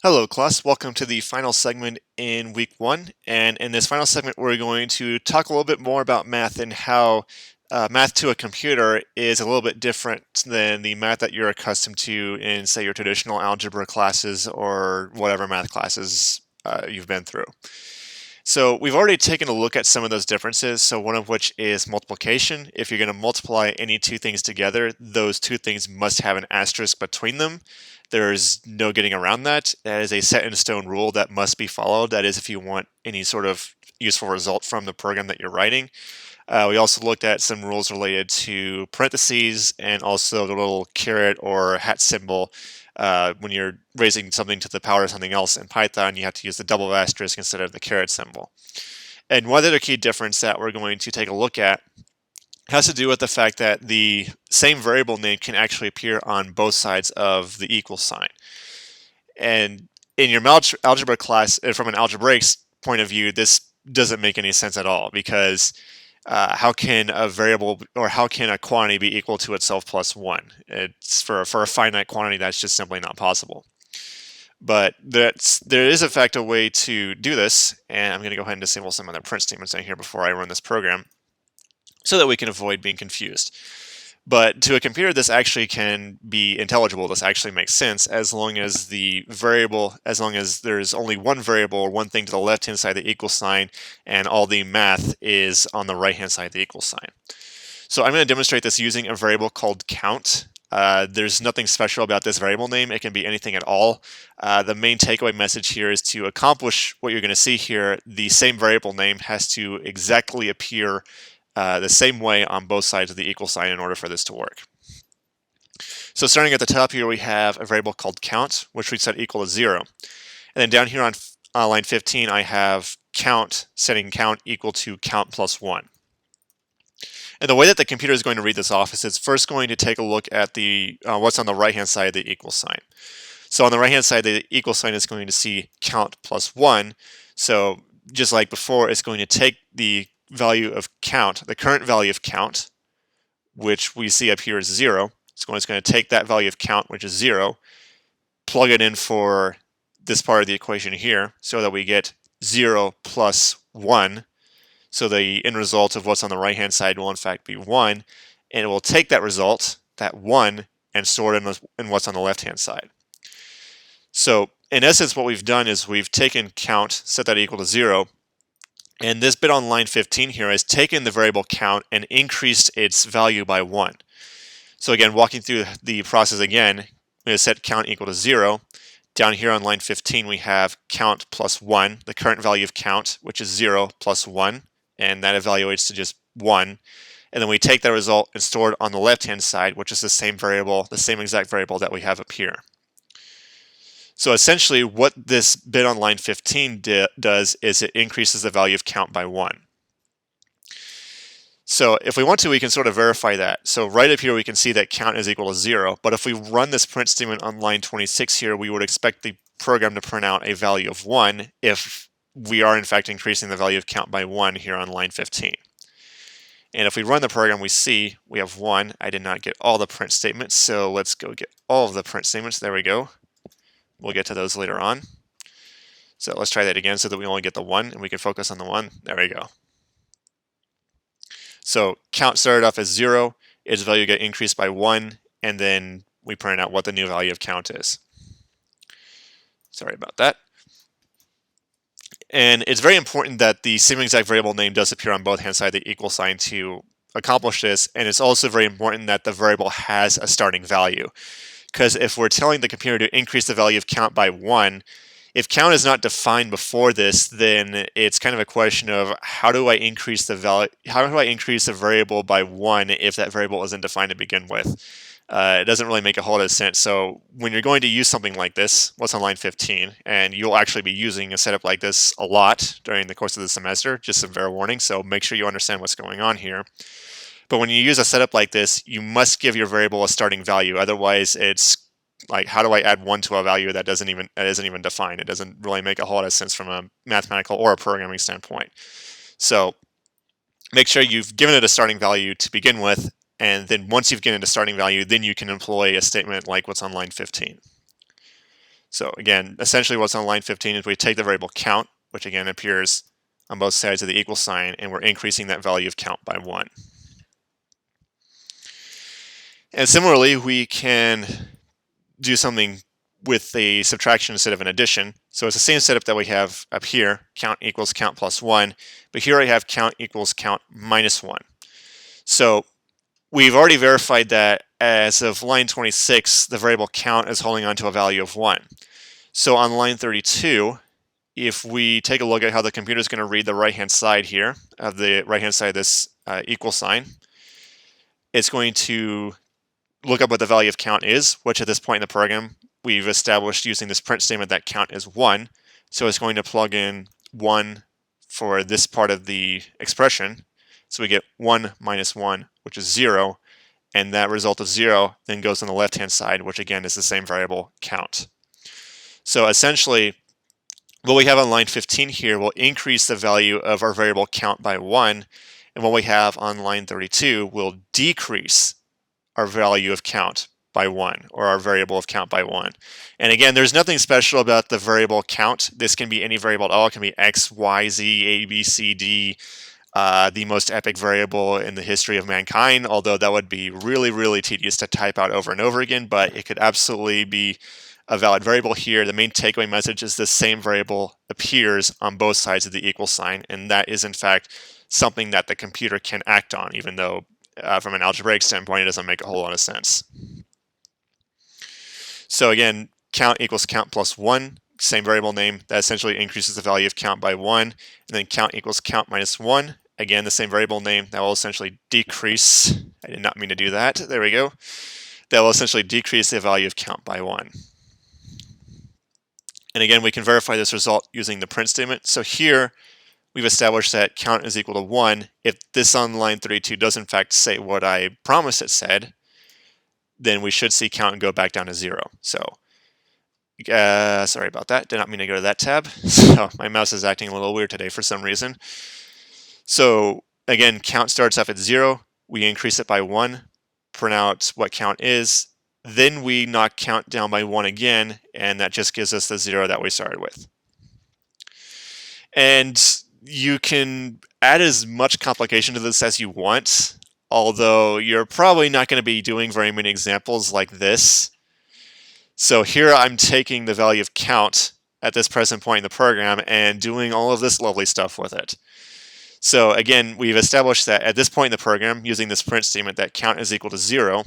Hello class, welcome to the final segment in week one. And in this final segment, we're going to talk a little bit more about math and how math to a computer is a little bit different than the math that you're accustomed to in, say, your traditional algebra classes or whatever math classes you've been through. So we've already taken a look at some of those differences. So one of which is multiplication. If you're going to multiply any two things together, those two things must have an asterisk between them. There's no getting around that. That is a set in stone rule that must be followed. That is if you want any sort of useful result from the program that you're writing. We also looked at some rules related to parentheses and also the little caret or hat symbol. When you're raising something to the power of something else in Python, you have to use the double asterisk instead of the caret symbol. And one other key difference that we're going to take a look at has to do with the fact that the same variable name can actually appear on both sides of the equal sign. And in your algebra class, from an algebraic point of view, this doesn't make any sense at all because how can a variable or how can a quantity be equal to itself plus one? It's for a finite quantity, that's just simply not possible. But there is in fact a way to do this, and I'm going to go ahead and disable some other print statements in here before I run this program so that we can avoid being confused. But to a computer, this actually can be intelligible. This actually makes sense as long as there's only one variable or one thing to the left-hand side of the equal sign, and all the math is on the right-hand side of the equal sign. So I'm going to demonstrate this using a variable called count. There's nothing special about this variable name. It can be anything at all. The main takeaway message here is to accomplish what you're going to see here, the same variable name has to exactly appear the same way on both sides of the equal sign in order for this to work. So starting at the top here, we have a variable called count, which we set equal to 0. And then down here on line 15, I have count, setting count equal to count plus 1. And the way that the computer is going to read this off is it's first going to take a look at the what's on the right-hand side of the equal sign. So on the right-hand side, the equal sign is going to see count plus 1. So just like before, it's going to take the value of count, the current value of count, which we see up here is 0. So it's going to take that value of count, which is 0, plug it in for this part of the equation here so that we get 0 plus 1. So the end result of what's on the right-hand side will in fact be 1, and it will take that result, that 1, and store it in what's on the left-hand side. So in essence, what we've done is we've taken count, set that equal to 0, and this bit on line 15 here has taken the variable count and increased its value by 1. So again, walking through the process again, we have set count equal to 0. Down here on line 15, we have count plus 1, the current value of count, which is 0 plus 1, and that evaluates to just 1. And then we take that result and store it on the left-hand side, which is the same variable, the same exact variable that we have up here. So essentially what this bit on line 15 does is it increases the value of count by 1. So if we want to, we can sort of verify that. So right up here we can see that count is equal to 0, but if we run this print statement on line 26 here, we would expect the program to print out a value of 1 if we are in fact increasing the value of count by 1 here on line 15. And if we run the program, we see we have 1. I did not get all the print statements, so let's go get all of the print statements. There we go. We'll get to those later on. So let's try that again so that we only get the 1 and we can focus on the 1. There we go. So count started off as 0, its value got increased by 1, and then we print out what the new value of count is. Sorry about that. And it's very important that the same exact variable name does appear on both hand sides of the equal sign to accomplish this, and it's also very important that the variable has a starting value. Because if we're telling the computer to increase the value of count by 1, if count is not defined before this, then it's kind of a question of how do I increase the variable by 1 if that variable isn't defined to begin with. It doesn't really make a whole lot of sense. So when you're going to use something like this, what's on line 15, and you'll actually be using a setup like this a lot during the course of the semester, just some Vera Warning, so make sure you understand what's going on here. But when you use a setup like this, you must give your variable a starting value. Otherwise, it's like, how do I add 1 to a value that isn't even defined? It doesn't really make a whole lot of sense from a mathematical or a programming standpoint. So make sure you've given it a starting value to begin with, and then once you've given it a starting value, then you can employ a statement like what's on line 15. So again, essentially what's on line 15 is we take the variable count, which again appears on both sides of the equal sign, and we're increasing that value of count by 1. And similarly, we can do something with a subtraction instead of an addition. So it's the same setup that we have up here, count equals count plus 1, but here I have count equals count minus 1. So we've already verified that as of line 26, the variable count is holding on to a value of 1. So on line 32, if we take a look at how the computer is going to read the right-hand side here, of the right-hand side of this equal sign, it's going to look up what the value of count is, which at this point in the program, we've established using this print statement that count is 1. So it's going to plug in 1 for this part of the expression. So we get 1 minus 1, which is 0. And that result of 0 then goes on the left-hand side, which again is the same variable count. So essentially, what we have on line 15 here will increase the value of our variable count by 1. And what we have on line 32 will decrease our value of count by 1, or our variable of count by 1. And again, there's nothing special about the variable count. This can be any variable at all. It can be X, Y, Z, A, B, C, D, the most epic variable in the history of mankind, although that would be really, really tedious to type out over and over again, but it could absolutely be a valid variable here. The main takeaway message is the same variable appears on both sides of the equal sign, and that is in fact something that the computer can act on, even though from an algebraic standpoint, it doesn't make a whole lot of sense. So again, count equals count plus 1, same variable name. That essentially increases the value of count by 1. And then count equals count minus 1. Again, the same variable name. That will essentially decrease. I did not mean to do that. There we go. That will essentially decrease the value of count by 1. And again, we can verify this result using the print statement. So here, we've established that count is equal to 1. If this on line 32 does in fact say what I promised it said, then we should see count go back down to 0. So, sorry about that. Did not mean to go to that tab. So my mouse is acting a little weird today for some reason. So again, count starts off at 0. We increase it by 1, print out what count is. Then we knock count down by 1 again, and that just gives us the 0 that we started with. And you can add as much complication to this as you want, although you're probably not going to be doing very many examples like this. So here I'm taking the value of count at this present point in the program and doing all of this lovely stuff with it. So again, we've established that at this point in the program, using this print statement, that count is equal to 0.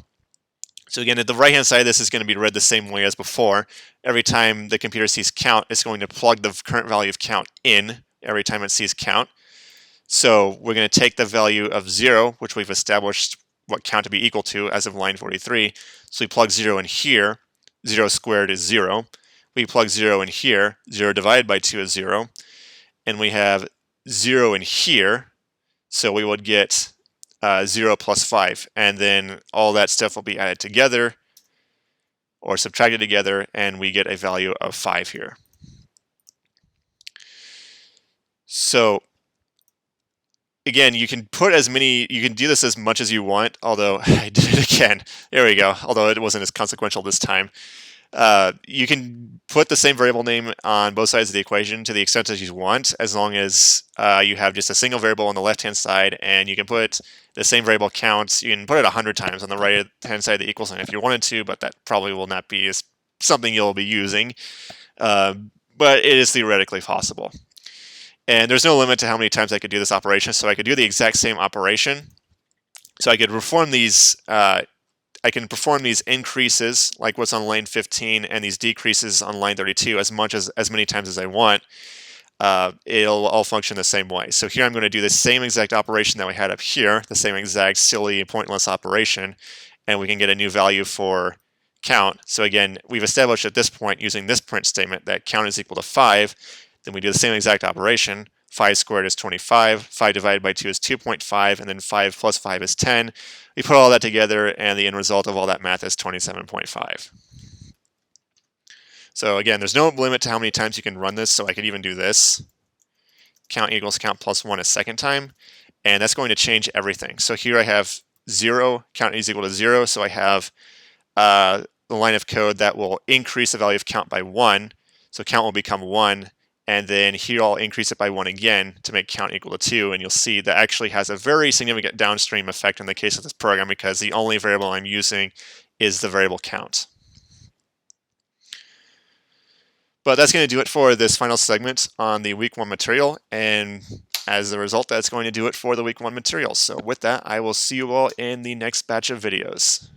So again, at the right-hand side, this is going to be read the same way as before. Every time the computer sees count, it's going to plug the current value of count in every time it sees count. So we're going to take the value of 0, which we've established what count to be equal to as of line 43. So we plug 0 in here. 0 squared is 0. We plug 0 in here. 0 divided by 2 is 0. And we have 0 in here. So we would get 0 plus 5. And then all that stuff will be added together or subtracted together, and we get a value of 5 here. So again, you can put as many, you can do this as much as you want, although I did it again. There we go, although it wasn't as consequential this time. You can put the same variable name on both sides of the equation to the extent that you want, as long as you have just a single variable on the left-hand side, and you can put the same variable count. You can put it 100 times on the right-hand side of the equal sign if you wanted to, but that probably will not be something you'll be using. But it is theoretically possible. And there's no limit to how many times I could do this operation, so I could do the exact same operation. So I could perform these increases, like what's on line 15, and these decreases on line 32 as many times as I want. It'll all function the same way. So here I'm going to do the same exact operation that we had up here, the same exact silly, pointless operation, and we can get a new value for count. So again, we've established at this point, using this print statement, that count is equal to 5. Then we do the same exact operation. 5 squared is 25, 5 divided by 2 is 2.5, and then 5 plus 5 is 10. We put all that together, and the end result of all that math is 27.5. So again, there's no limit to how many times you can run this, so I could even do this. Count equals count plus 1 a second time, and that's going to change everything. So here I have 0, count is equal to 0, so I have, the line of code that will increase the value of count by 1. So count will become 1. And then here I'll increase it by 1 again to make count equal to 2. And you'll see that actually has a very significant downstream effect in the case of this program because the only variable I'm using is the variable count. But that's going to do it for this final segment on the week 1 material. And as a result, that's going to do it for the week 1 material. So with that, I will see you all in the next batch of videos.